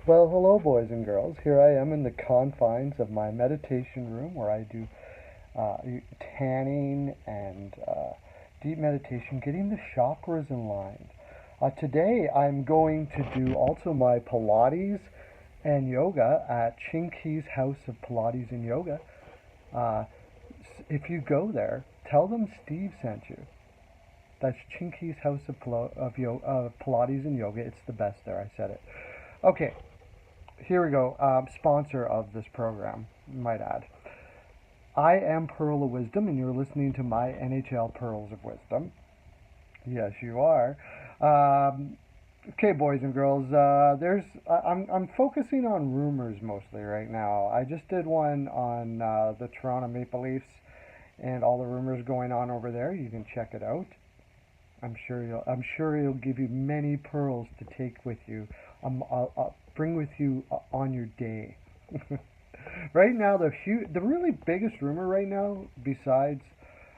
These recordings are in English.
Well, hello, boys and girls. Here I am in the confines of my meditation room where I do uh, tanning and deep meditation, getting the chakras in line. Today I'm going to do also my Pilates and yoga at Chinky's House of Pilates and Yoga. Uh, if you go there, tell them Steve sent you. That's Chinky's House of Pilates and Yoga. It's the best there. I said it. Okay, here we go. Sponsor of this program, might add. I am Pearl of Wisdom, and you're listening to my NHL Pearls of Wisdom. Yes, you are. Um, okay, boys and girls. I'm focusing on rumors mostly right now. I just did one on the Toronto Maple Leafs and all the rumors going on over there. You can check it out. I'm sure he'll give you many pearls to take with you. Bring with you on your day. Right now, the really biggest rumor right now, besides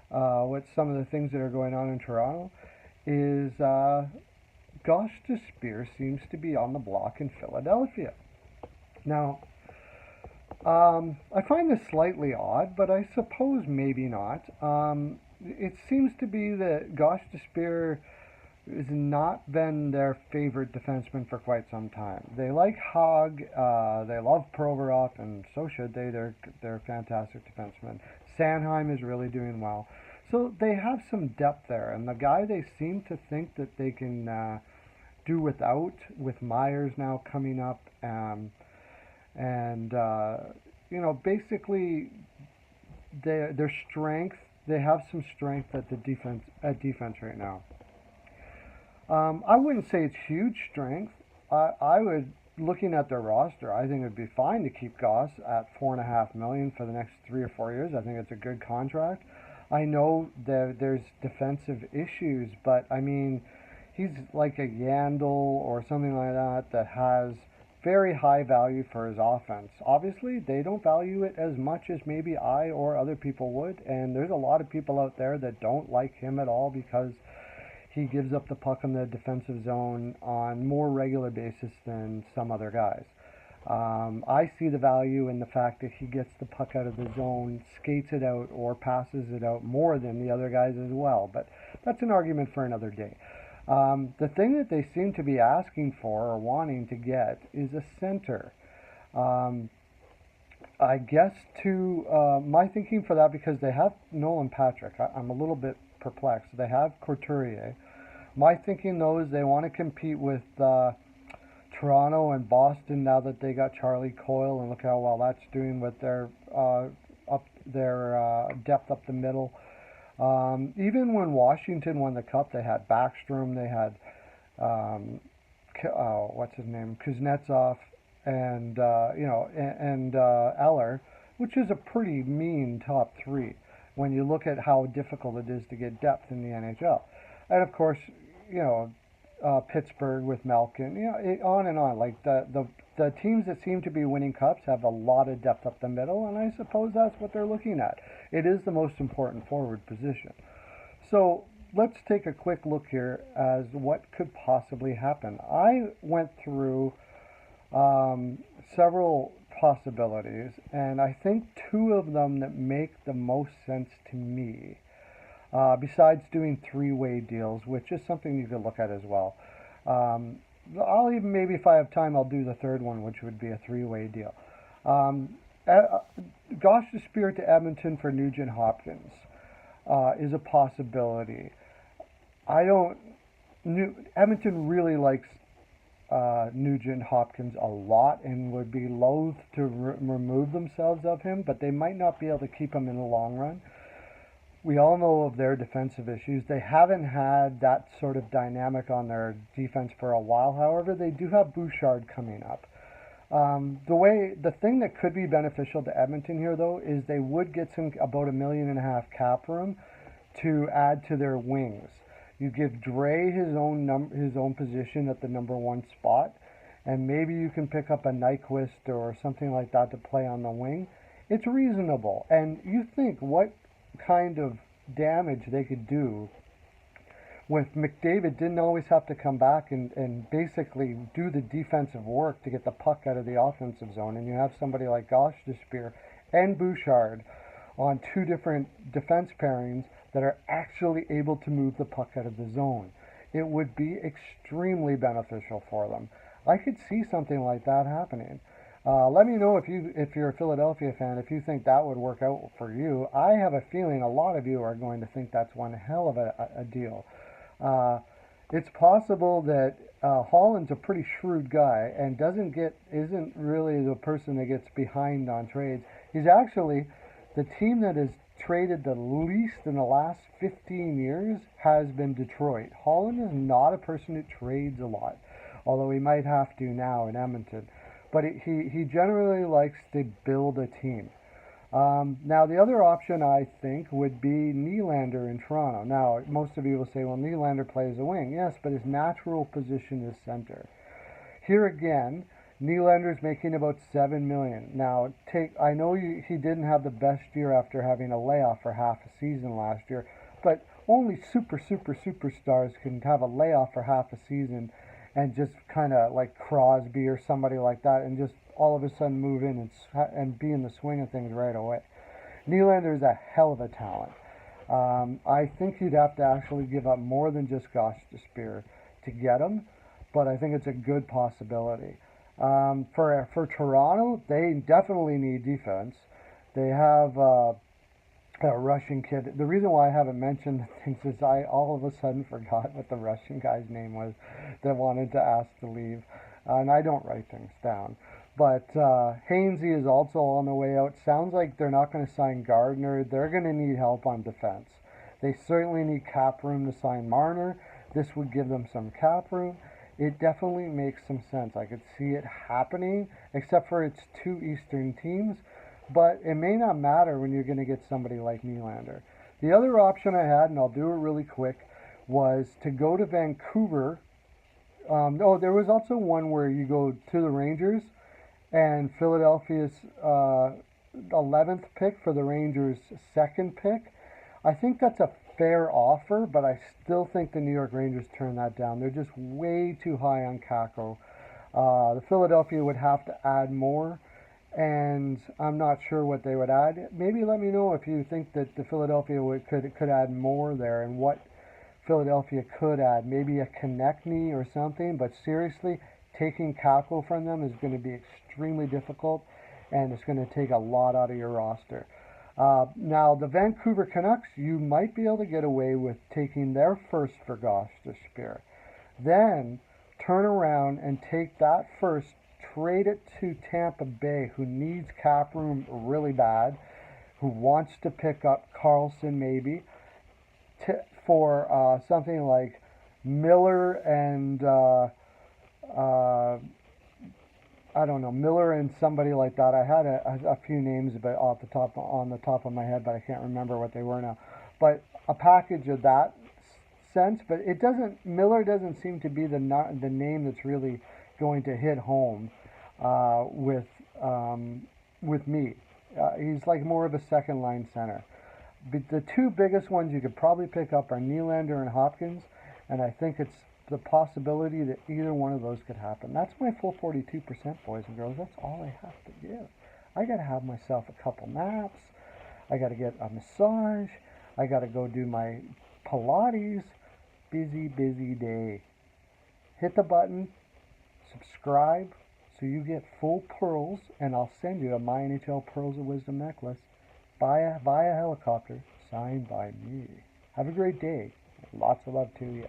what some of the things that are going on in Toronto, is Gostesphere seems to be on the block in Philadelphia. Now, I find this slightly odd, but I suppose maybe not. It seems to be that Gostesphere has not been their favorite defenseman for quite some time. They like Hogg, they love Provorov, and so should they. They're fantastic defensemen. Sanheim is really doing well. So they have some depth there, and the guy they seem to think that they can do without, with Myers now coming up, and basically their strength. They have some strength at the defense right now. I wouldn't say it's huge strength. I would, looking at their roster, I think it would be fine to keep Goss at $4.5 million for the next 3 or 4 years. I think it's a good contract. I know that there's defensive issues, but I mean, he's like a Yandel or something like that has very high value for his offense. Obviously, they don't value it as much as maybe I or other people would, and there's a lot of people out there that don't like him at all because he gives up the puck in the defensive zone on more regular basis than some other guys. I see the value in the fact that he gets the puck out of the zone, skates it out, or passes it out more than the other guys as well. But that's an argument for another day. The thing that they seem to be asking for or wanting to get is a center. Um, I guess my thinking for that, because they have Nolan Patrick, I'm a little bit perplexed. They have Couturier. My thinking, though, is they want to compete with Toronto and Boston now that they got Charlie Coyle, and look how well that's doing with their depth up the middle. Even when Washington won the cup, they had Backstrom, they had what's his name, Kuznetsov, and Eller, which is a pretty mean top three when you look at how difficult it is to get depth in the NHL. And of course, Pittsburgh with Malkin, on and on. Like the teams that seem to be winning cups have a lot of depth up the middle, and I suppose that's what they're looking at. It is the most important forward position. So let's take a quick look here as what could possibly happen. I went through several possibilities, and I think two of them that make the most sense to me, besides doing three-way deals, which is something you could look at as well. I'll even, maybe if I have time, I'll do the third one, which would be a three-way deal. Gostesphere to Edmonton for Nugent Hopkins is a possibility. I don't. Edmonton really likes Nugent Hopkins a lot and would be loath to remove themselves of him, but they might not be able to keep him in the long run. We all know of their defensive issues. They haven't had that sort of dynamic on their defense for a while. However, they do have Bouchard coming up. The thing that could be beneficial to Edmonton here, though, is they would get about $1.5 million cap room to add to their wings. You give Dre his own position at the number one spot, and maybe you can pick up a Nyquist or something like that to play on the wing. It's reasonable, and you think what kind of damage they could do with McDavid didn't always have to come back and basically do the defensive work to get the puck out of the offensive zone. And you have somebody like Gostesphere and Bouchard on two different defense pairings that are actually able to move the puck out of the zone. It would be extremely beneficial for them. I could see something like that happening. Let me know if you're a Philadelphia fan, if you think that would work out for you. I have a feeling a lot of you are going to think that's one hell of a deal. It's possible that Holland's a pretty shrewd guy and isn't really the person that gets behind on trades. He's actually the team that has traded the least in the last 15 years has been Detroit. Holland is not a person who trades a lot, although he might have to now in Edmonton. But he generally likes to build a team. Now, the other option, I think, would be Nylander in Toronto. Now, most of you will say, well, Nylander plays a wing. Yes, but his natural position is center. Here again, Nylander's making about $7 million. Now, I know he didn't have the best year after having a layoff for half a season last year, but only superstars can have a layoff for half a season and just kind of like Crosby or somebody like that and just all of a sudden move in and be in the swing of things right away. Nylander is a hell of a talent. I think you'd have to actually give up more than just Gostesphere to get him, but I think it's a good possibility. For Toronto, they definitely need defense. They have a Russian kid. The reason why I haven't mentioned things is I all of a sudden forgot what the Russian guy's name was that wanted to ask to leave. And I don't write things down. But Hainsey is also on the way out. Sounds like they're not going to sign Gardner. They're going to need help on defense. They certainly need cap room to sign Marner. This would give them some cap room. It definitely makes some sense. I could see it happening, except for it's two Eastern teams. But it may not matter when you're going to get somebody like Nylander. The other option I had, and I'll do it really quick, was to go to Vancouver. There was also one where you go to the Rangers and Philadelphia's 11th pick for the Rangers' second pick. I think that's a fair offer, but I still think the New York Rangers turn that down. They're just way too high on Kako. The Philadelphia would have to add more, and I'm not sure what they would add. Maybe let me know if you think that the Philadelphia could add more there and what Philadelphia could add. Maybe a Konechny or something, but seriously, taking Kako from them is going to be extremely difficult, and it's going to take a lot out of your roster. Now, the Vancouver Canucks, you might be able to get away with taking their first for Gostesphere. Then turn around and take that first, trade it to Tampa Bay, who needs cap room really bad, who wants to pick up Carlson maybe, for something like Miller and I don't know, Miller and somebody like that. I had a few names on the top of my head, but I can't remember what they were now. But a package of that sense, but Miller doesn't seem to be the name that's really going to hit home with me. He's like more of a second line center. But the two biggest ones you could probably pick up are Nylander and Hopkins, and I think it's the possibility that either one of those could happen. That's my full 42%, boys and girls. That's all I have to give. I got to have myself a couple naps. I got to get a massage. I got to go do my Pilates. Busy day. Hit the button. Subscribe so you get full pearls, and I'll send you a My NHL Pearls of Wisdom necklace via helicopter signed by me. Have a great day. Lots of love to you.